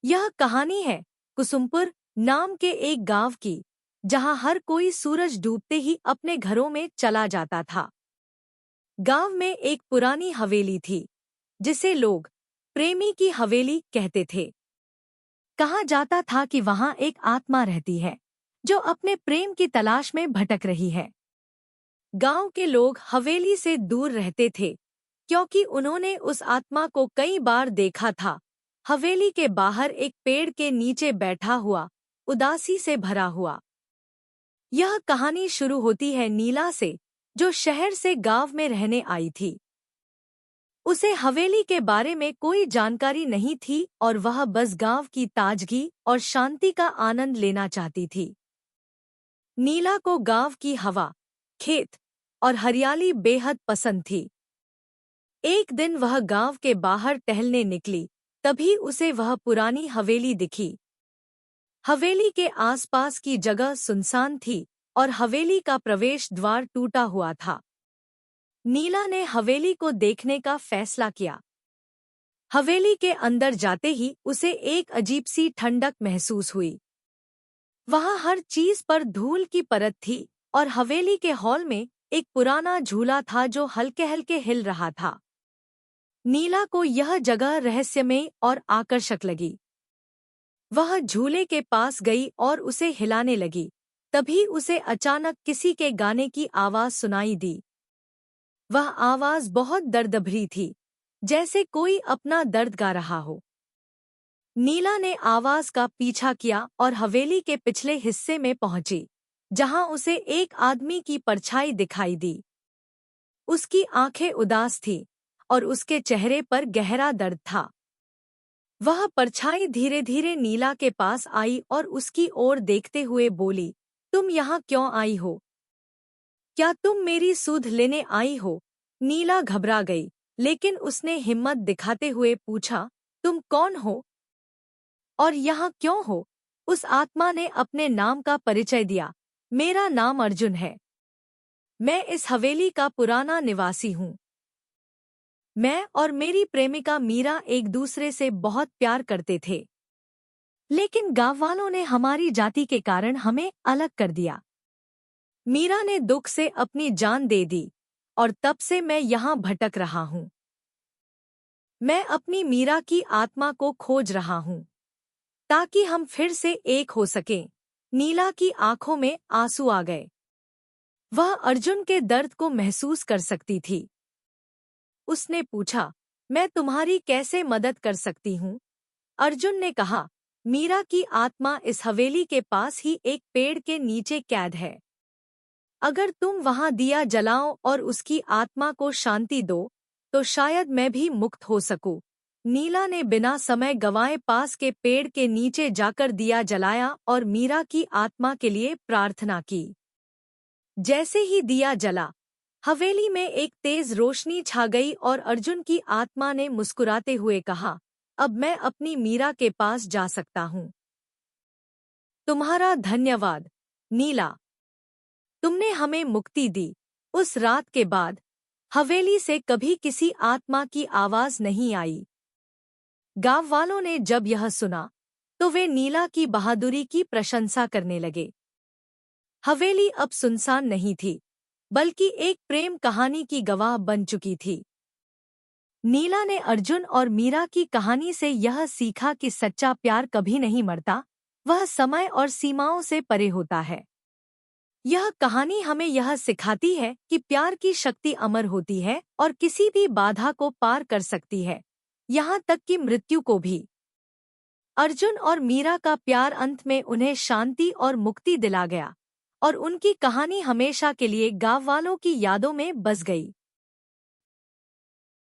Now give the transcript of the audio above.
यह कहानी है कुसुमपुर नाम के एक गांव की, जहां हर कोई सूरज डूबते ही अपने घरों में चला जाता था। गांव में एक पुरानी हवेली थी, जिसे लोग प्रेमी की हवेली कहते थे। कहा जाता था कि वहां एक आत्मा रहती है, जो अपने प्रेम की तलाश में भटक रही है। गांव के लोग हवेली से दूर रहते थे, क्योंकि उन्होंने उस आत्मा को कई बार देखा था। हवेली के बाहर एक पेड़ के नीचे बैठा हुआ, उदासी से भरा हुआ। यह कहानी शुरू होती है नीला से, जो शहर से गांव में रहने आई थी। उसे हवेली के बारे में कोई जानकारी नहीं थी और वह बस गांव की ताजगी और शांति का आनंद लेना चाहती थी। नीला को गांव की हवा, खेत और हरियाली बेहद पसंद थी। एक दिन वह गांव के बाहर टहलने निकली, तभी उसे वह पुरानी हवेली दिखी। हवेली के आसपास की जगह सुनसान थी और हवेली का प्रवेश द्वार टूटा हुआ था। नीला ने हवेली को देखने का फैसला किया। हवेली के अंदर जाते ही उसे एक अजीब सी ठंडक महसूस हुई। वहां हर चीज पर धूल की परत थी और हवेली के हॉल में एक पुराना झूला था जो हल्के हल्के हिल रहा था। नीला को यह जगह रहस्यमय और आकर्षक लगी। वह झूले के पास गई और उसे हिलाने लगी। तभी उसे अचानक किसी के गाने की आवाज सुनाई दी। वह आवाज बहुत दर्द-भरी थी, जैसे कोई अपना दर्द गा रहा हो। नीला ने आवाज का पीछा किया और हवेली के पिछले हिस्से में पहुंची, जहां उसे एक आदमी की परछाई दिखाई दी। उसकी आंखें उदास थीं और उसके चेहरे पर गहरा दर्द था। वह परछाई धीरे धीरे नीला के पास आई और उसकी ओर देखते हुए बोली, तुम यहाँ क्यों आई हो? क्या तुम मेरी सुध लेने आई हो? नीला घबरा गई, लेकिन उसने हिम्मत दिखाते हुए पूछा, तुम कौन हो और यहाँ क्यों हो? उस आत्मा ने अपने नाम का परिचय दिया, मेरा नाम अर्जुन है। मैं इस हवेली का पुराना निवासी हूँ। मैं और मेरी प्रेमिका मीरा एक दूसरे से बहुत प्यार करते थे, लेकिन गांव वालों ने हमारी जाति के कारण हमें अलग कर दिया। मीरा ने दुख से अपनी जान दे दी और तब से मैं यहाँ भटक रहा हूँ। मैं अपनी मीरा की आत्मा को खोज रहा हूँ, ताकि हम फिर से एक हो सकें। नीला की आंखों में आंसू आ गए। वह अर्जुन के दर्द को महसूस कर सकती थी। उसने पूछा, मैं तुम्हारी कैसे मदद कर सकती हूँ? अर्जुन ने कहा, मीरा की आत्मा इस हवेली के पास ही एक पेड़ के नीचे कैद है। अगर तुम वहां दिया जलाओ और उसकी आत्मा को शांति दो, तो शायद मैं भी मुक्त हो सकूं। नीला ने बिना समय गंवाए पास के पेड़ के नीचे जाकर दिया जलाया और मीरा की आत्मा के लिए प्रार्थना की। जैसे ही दिया जला, हवेली में एक तेज रोशनी छा गई और अर्जुन की आत्मा ने मुस्कुराते हुए कहा, अब मैं अपनी मीरा के पास जा सकता हूँ। तुम्हारा धन्यवाद, नीला। तुमने हमें मुक्ति दी। उस रात के बाद हवेली से कभी किसी आत्मा की आवाज नहीं आई। गांव वालों ने जब यह सुना, तो वे नीला की बहादुरी की प्रशंसा करने लगे। हवेली अब सुनसान नहीं थी, बल्कि एक प्रेम कहानी की गवाह बन चुकी थी। नीला ने अर्जुन और मीरा की कहानी से यह सीखा कि सच्चा प्यार कभी नहीं मरता, वह समय और सीमाओं से परे होता है। यह कहानी हमें यह सिखाती है कि प्यार की शक्ति अमर होती है और किसी भी बाधा को पार कर सकती है, यहाँ तक कि मृत्यु को भी। अर्जुन और मीरा का प्यार अंत में उन्हें शांति और मुक्ति दिला गया, और उनकी कहानी हमेशा के लिए गाँव वालों की यादों में बस गई।